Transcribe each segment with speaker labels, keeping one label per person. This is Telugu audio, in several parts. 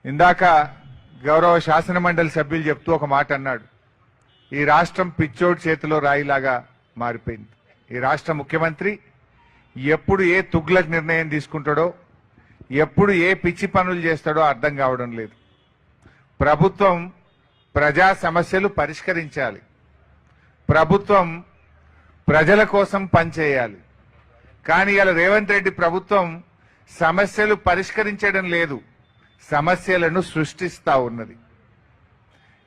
Speaker 1: ఇందాక గౌరవ శాసన మండలి సభ్యులు చెప్తూ ఒక మాట అన్నాడు. ఈ రాష్ట్రం పిచ్చోడి చేతిలో రాయిలాగా మారిపోయింది. ఈ రాష్ట్ర ముఖ్యమంత్రి ఎప్పుడు ఏ తుగ్లక్ నిర్ణయం తీసుకుంటాడో, ఎప్పుడు ఏ పిచ్చి పనులు చేస్తాడో అర్థం కావడం లేదు. ప్రభుత్వం ప్రజా సమస్యలు పరిష్కరించాలి, ప్రభుత్వం ప్రజల కోసం పనిచేయాలి. కానీ ఇలా రేవంత్ రెడ్డి ప్రభుత్వం సమస్యలు పరిష్కరించడం లేదు, సమస్యలను సృష్టిస్తా ఉన్నది.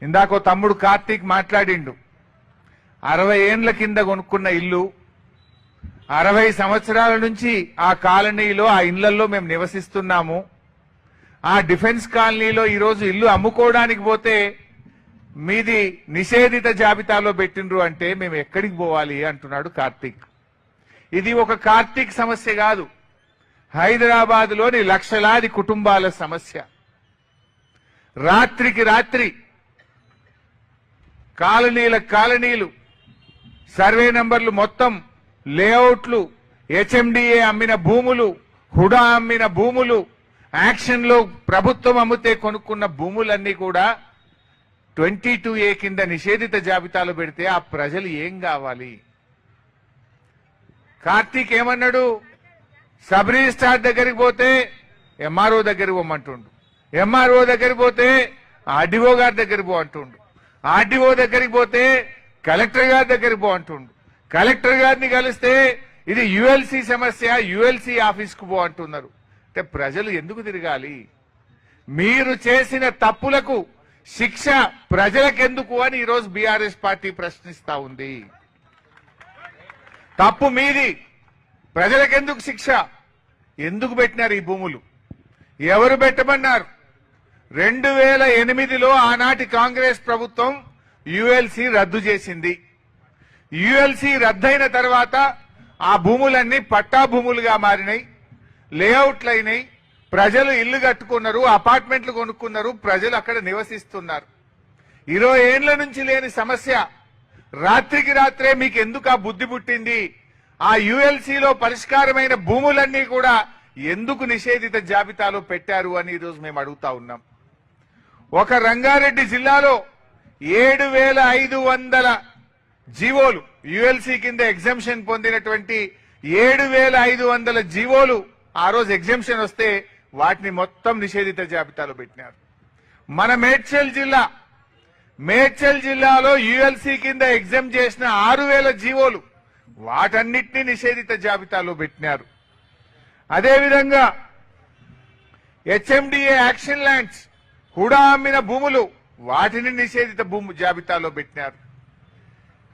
Speaker 1: ఇందాకో తమ్ముడు కార్తీక్ మాట్లాడిండు. 60 ఏండ్ల కింద కొనుక్కున్న ఇల్లు, 60 సంవత్సరాల నుంచి ఆ కాలనీలో ఆ ఇళ్లలో మేము నివసిస్తున్నాము. ఆ డిఫెన్స్ కాలనీలో ఈరోజు ఇల్లు అమ్ముకోవడానికి పోతే మీది నిషేధిత జాబితాలో పెట్టిండ్రు అంటే మేము ఎక్కడికి పోవాలి అంటున్నాడు కార్తీక్. ఇది ఒక కార్తీక్ సమస్య కాదు, హైదరాబాద్ లోని లక్షలాది కుటుంబాల సమస్య. రాత్రికి రాత్రి కాలనీలు సర్వే నంబర్లు మొత్తం, లేఅవుట్లు, హెచ్ఎండిఏ అమ్మిన భూములు, హుడా అమ్మిన భూములు, యాక్షన్ లో ప్రభుత్వం అమ్మితే కొనుక్కున్న భూములన్నీ కూడా 22A కింద నిషేధిత జాబితాలో పెడితే ఆ ప్రజలు ఏం కావాలి? కార్తీక్ ఏమన్నాడు? సబ్ రిజిస్ట్రార్ దగ్గరికి పోతే ఎంఆర్ఓ దగ్గరికి పోమంటుండు, ఎంఆర్ఓ దగ్గరికి పోతే ఆర్డీఓ గారి దగ్గరికి పో అంటుండు, ఆర్డీఓ దగ్గరికి పోతే కలెక్టర్ గారి దగ్గరికి పో అంటుండు, కలెక్టర్ గారిని కలిస్తే ఇది యుఎల్సి సమస్య, యుఎల్సి ఆఫీస్కు పో అంటున్నారు. అంటే ప్రజలు ఎందుకు తిరగాలి? మీరు చేసిన తప్పులకు శిక్ష ప్రజలకెందుకు అని ఈరోజు బీఆర్ఎస్ పార్టీ ప్రశ్నిస్తా ఉంది. తప్పు మీది, ప్రజలకెందుకు శిక్ష? ఎందుకు పెట్టినారు ఈ భూములు? ఎవరు పెట్టమన్నారు? 2008లో ఆనాటి కాంగ్రెస్ ప్రభుత్వం యుఎల్సి రద్దు చేసింది. యుఎల్సి రద్దయిన తర్వాత ఆ భూములన్నీ పట్టా భూములుగా మారినాయి, లేఅవుట్లు అయినాయి, ప్రజలు ఇల్లు కట్టుకున్నారు, అపార్ట్మెంట్లు కొనుక్కున్నారు, ప్రజలు అక్కడ నివసిస్తున్నారు. 20 ఏండ్ల నుంచి లేని సమస్య రాత్రికి రాత్రే మీకు ఎందుకు ఆ బుద్ధి పుట్టింది? ఆ యుఎల్సిలో పరిష్కారమైన భూములన్నీ కూడా ఎందుకు నిషేధిత జాబితాలో పెట్టారు అని ఈరోజు మేము అడుగుతా ఉన్నాం. ఒక రంగారెడ్డి జిల్లాలో 7500 జీవోలు, యుఎల్సి కింద ఎగ్జంప్షన్ పొందినటువంటి 7500 జీవోలు ఆ రోజు ఎగ్జంప్షన్ వస్తే వాటిని మొత్తం నిషేధిత జాబితాలో పెట్టినారు. మన మేడ్చల్ జిల్లాలో యుఎల్సి కింద ఎగ్జామ్ చేసిన 6000 జీవోలు, వాటన్నిటినీ నిషేధిత జాబితాలో పెట్టినారు. అదేవిధంగా హెచ్ఎండిఏ యాక్షన్ ల్యాండ్స్, హుడా అమ్మిన భూములు, వాటిని నిషేధిత జాబితాలో పెట్టినారు.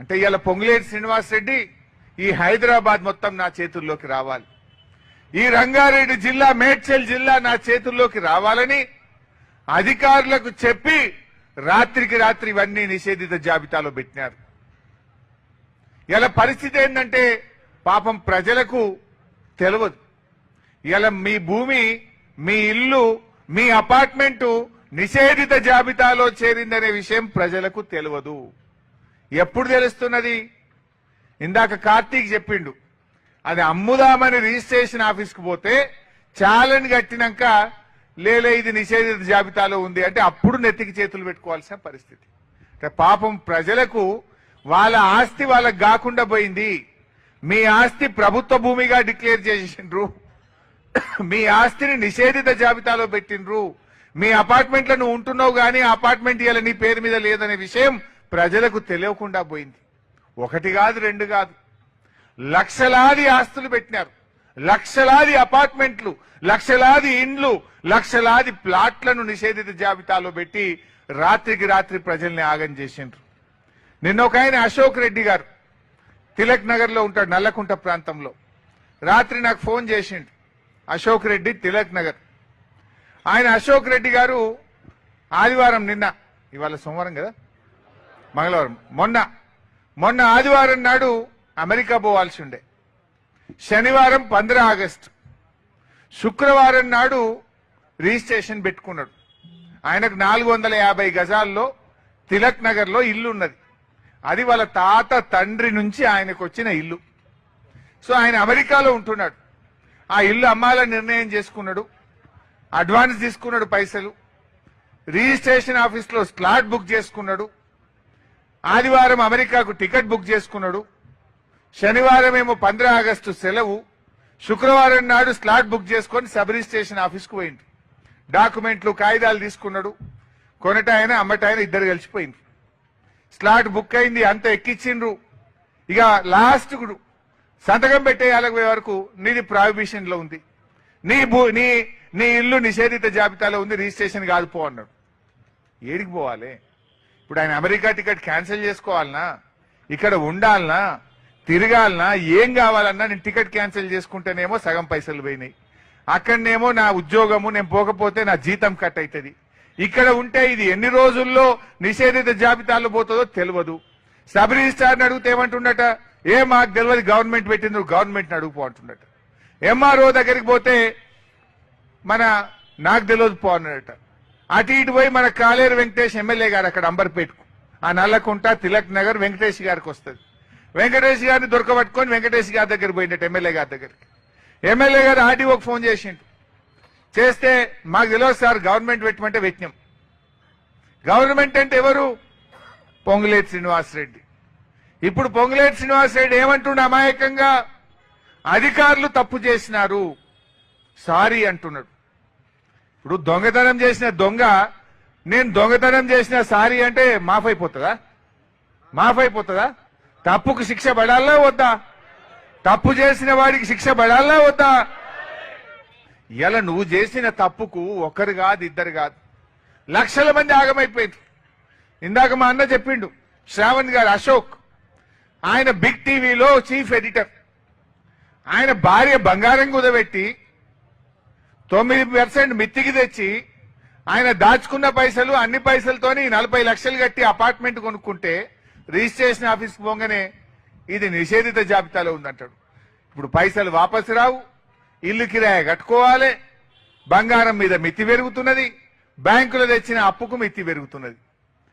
Speaker 1: అంటే ఇలా పొంగులేటి శ్రీనివాసరెడ్డి ఈ హైదరాబాద్ మొత్తం నా చేతుల్లోకి రావాలి, ఈ రంగారెడ్డి జిల్లా, మేడ్చల్ జిల్లా నా చేతుల్లోకి రావాలని అధికారులకు చెప్పి రాత్రికి రాత్రి ఇవన్నీ నిషేధిత జాబితాలో పెట్టినారు. ఇలా పరిస్థితి ఏంటంటే పాపం ప్రజలకు తెలియదు. ఇలా మీ భూమి, మీ ఇల్లు, మీ అపార్ట్మెంటు నిషేధిత జాబితాలో చేరిందనే విషయం ప్రజలకు తెలియదు. ఎప్పుడు తెలుస్తున్నది? ఇందాక కార్తీక్ చెప్పిండు, అది అమ్ముదామని రిజిస్ట్రేషన్ ఆఫీస్కు పోతే ఛాలెంజ్ కట్టినాక లేలే ఇది నిషేధిత జాబితాలో ఉంది అంటే అప్పుడు నెత్తికి చేతులు పెట్టుకోవాల్సిన పరిస్థితి. అంటే పాపం ప్రజలకు వాళ్ళ ఆస్తి వాళ్ళకు కాకుండా పోయింది. మీ ఆస్తి ప్రభుత్వ భూమిగా డిక్లేర్ చేసిండ్రు, మీ ఆస్తిని నిషేధిత జాబితాలో పెట్టిండ్రు, మీ అపార్ట్మెంట్లను ఉంటున్నావు గానీ అపార్ట్మెంట్ ఇలా నీ పేరు మీద లేదనే విషయం ప్రజలకు తెలియకుండా పోయింది. 1 కాదు 2 కాదు, లక్షలాది ఆస్తులు పెట్టినారు, లక్షలాది అపార్ట్మెంట్లు, లక్షలాది ఇండ్లు, లక్షలాది ప్లాట్లను నిషేధిత జాబితాలో పెట్టి రాత్రికి రాత్రి ప్రజల్ని ఆగం చేసిండ్రు. నిన్న ఒక ఆయన అశోక్ రెడ్డి గారు తిలక్ నగర్ లో ఉంటాడు, నల్లకుంట ప్రాంతంలో. రాత్రి నాకు ఫోన్ చేసిండు. అశోక్ రెడ్డి, తిలక్ నగర్. ఆయన అశోక్ రెడ్డి గారు ఆదివారం, నిన్న, ఇవాళ సోమవారం కదా, మంగళవారం, మొన్న ఆదివారం నాడు అమెరికా పోవాల్సి ఉండే, శనివారం 15 ఆగస్టు, శుక్రవారం నాడు రిజిస్ట్రేషన్ పెట్టుకున్నాడు. ఆయనకు 450 గజాల్లో తిలక్ నగర్ లో ఇల్లు ఉన్నది. అది వాళ్ళ తాత తండ్రి నుంచి ఆయనకు వచ్చిన ఇల్లు. సో ఆయన అమెరికాలో ఉంటున్నాడు. ఆ ఇల్లు అమ్మాలని నిర్ణయం చేసుకున్నాడు, అడ్వాన్స్ తీసుకున్నాడు పైసలు. రిజిస్ట్రేషన్ ఆఫీస్ లో స్లాట్ బుక్ చేసుకున్నాడు, ఆదివారం అమెరికాకు టికెట్ బుక్ చేసుకున్నాడు, శనివారం ఏమో 15 ఆగస్టు సెలవు, శుక్రవారం నాడు స్లాట్ బుక్ చేసుకొని సబ్ రిజిస్ట్రేషన్ ఆఫీస్కు పోయింది. డాక్యుమెంట్లు కాగితాలు తీసుకున్నాడు, కొనటాయన అమ్మటాయన ఇద్దరు కలిసిపోయింది. స్లాట్ బుక్ అయింది, అంత ఎక్కిచ్చిండ్రు. ఇక లాస్ట్ సంతకం పెట్టేయాలకు వరకు నీది ప్రాహిబిషన్ లో ఉంది, నీ ఇల్లు నిషేధిత జాబితాలో ఉంది, రిజిస్ట్రేషన్ కాదు పో అన్నాడు. ఏడికి పోవాలి ఇప్పుడు? ఆయన అమెరికా టికెట్ క్యాన్సిల్ చేసుకోవాలనా, ఇక్కడ ఉండాలనా, తిరగాలనా, ఏం కావాలన్నా నేను టికెట్ క్యాన్సిల్ చేసుకుంటేనేమో సగం పైసలు పోయినాయి, అక్కడనేమో నా ఉద్యోగము నేను పోకపోతే నా జీతం కట్ అవుతుంది, ఇక్కడ ఉంటే ఇది ఎన్ని రోజుల్లో నిషేధిత జాబితాలో పోతుందో తెలియదు. సబ్ రిజిస్ట్రార్ని అడిగితే ఏమంటుండట, మాకు తెలియదు, గవర్నమెంట్ పెట్టింది, గవర్నమెంట్ని అడుగుపో అంటుండట. ఎంఆర్ఓ దగ్గరికి పోతే నాకు తెలియదు పో అన్నాడట. అటు ఇటు పోయి మన కాలేరు వెంకటేష్ ఎమ్మెల్యే గారు అక్కడ అంబర్పేటకు, ఆ నల్లకుంట తిలక్ నగర్ వెంకటేష్ గారికి వస్తుంది. వెంకటేష్ గారిని దొరకబట్టుకొని వెంకటేష్ గారి దగ్గర పోయినట్టు ఎమ్మెల్యే గారి దగ్గరికి. ఎమ్మెల్యే గారు ఆర్డీఓకి ఫోన్ చేసిండు. చేస్తే మాకు తెలియదు సార్, గవర్నమెంట్ పెట్టమంటే పెట్టినాం. గవర్నమెంట్ అంటే ఎవరు? పొంగులేటి శ్రీనివాసరెడ్డి. ఇప్పుడు పొంగులేటి శ్రీనివాసరెడ్డి ఏమంటుండ అమాయకంగా, అధికారులు తప్పు చేసినారు సారీ అంటున్నాడు. ఇప్పుడు దొంగతనం చేసిన దొంగ నేను దొంగతనం చేసిన సారీ అంటే మాఫ్ అయిపోతుందా? మాఫ్ అయిపోతుందా? తప్పుకు శిక్ష పడాలా వద్దా? తప్పు చేసిన వాడికి శిక్ష పడాలా వద్దా? ఇలా నువ్వు చేసిన తప్పుకు ఒకరు కాదు, ఇద్దరు కాదు, లక్షల మంది ఆగమైపోయింది. ఇందాక మా అన్న చెప్పిండు, శ్రావణ్ గారు అశోక్, ఆయన బిగ్ టీవీలో చీఫ్ ఎడిటర్. ఆయన భార్య బంగారం కుదబెట్టి 9% మిత్తికి తెచ్చి ఆయన దాచుకున్న పైసలు అన్ని పైసలతోని 40 లక్షలు కట్టి అపార్ట్మెంట్ కొనుక్కుంటే రిజిస్ట్రేషన్ ఆఫీస్కి పోగానే ఇది నిషేధిత జాబితాలో ఉందంటాడు. ఇప్పుడు పైసలు వాపసు రావు, ఇల్లు కిరాయి కట్టుకోవాలి, బంగారం మీద మిత్తి పెరుగుతున్నది, బ్యాంకులో తెచ్చిన అప్పుకు మిత్తి పెరుగుతున్నది.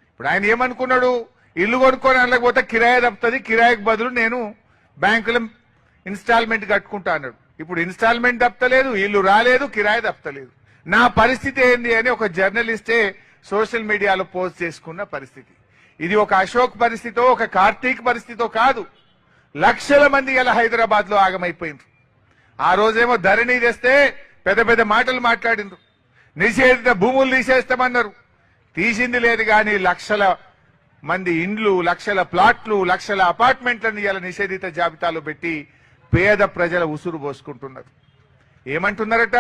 Speaker 1: ఇప్పుడు ఆయన ఏమనుకున్నాడు, ఇల్లు కొనుక్కొని అనలేకపోతే కిరాయి తప్పుతుంది, కిరాయికి బదులు నేను బ్యాంకులో ఇన్స్టాల్మెంట్ కట్టుకుంటా అన్నాడు. ఇప్పుడు ఇన్స్టాల్మెంట్ తప్పలేదు, ఇల్లు రాలేదు, కిరాయి తప్పలేదు. నా పరిస్థితి ఏంది అని ఒక జర్నలిస్టే సోషల్ మీడియాలో పోస్ట్ చేసుకున్న పరిస్థితి. ఇది ఒక అశోక్ పరిస్థితో, ఒక కార్తీక్ పరిస్థితో కాదు, లక్షల మంది ఇలా హైదరాబాద్ లో ఆగమైపోయింది. ఆ రోజేమో ధరణి తెస్తే పెద్ద పెద్ద మాటలు మాట్లాడిండ్రు, నిషేధిత భూములు తీసేస్తామన్నారు. తీసింది లేదు కానీ లక్షల మంది ఇండ్లు, లక్షల ప్లాట్లు, లక్షల అపార్ట్మెంట్లను ఇలా నిషేధిత జాబితాలో పెట్టి పేద ప్రజల ఉసురు పోసుకుంటున్నారు. ఏమంటున్నారట,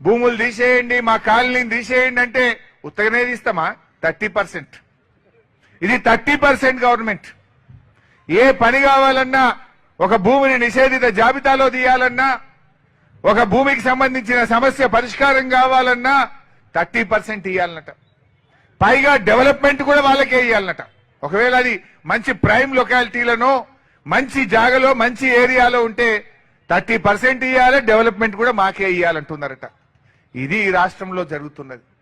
Speaker 1: భూములు తీసేయండి, మా కాలనీని తీసేయండి అంటే ఉత్తగానే తీస్తామా? 30%. ఇది 30% గవర్నమెంట్. ఏ పని కావాలన్నా, ఒక భూమిని నిషేధిత జాబితాలో తీయాలన్నా, ఒక భూమికి సంబంధించిన సమస్య పరిష్కారం కావాలన్నా 30% ఇవ్వాలన్నట. పైగా డెవలప్మెంట్ కూడా వాళ్ళకే ఇవ్వాలన్నట. ఒకవేళ అది మంచి ప్రైమ్ లొకాలిటీలను, మంచి జాగలో, మంచి ఏరియాలో ఉంటే 30% ఇవ్వాలి, డెవలప్మెంట్ కూడా మాకే ఇవ్వాలంటున్నారట. ఇది ఈ రాష్ట్రంలో జరుగుతున్నది.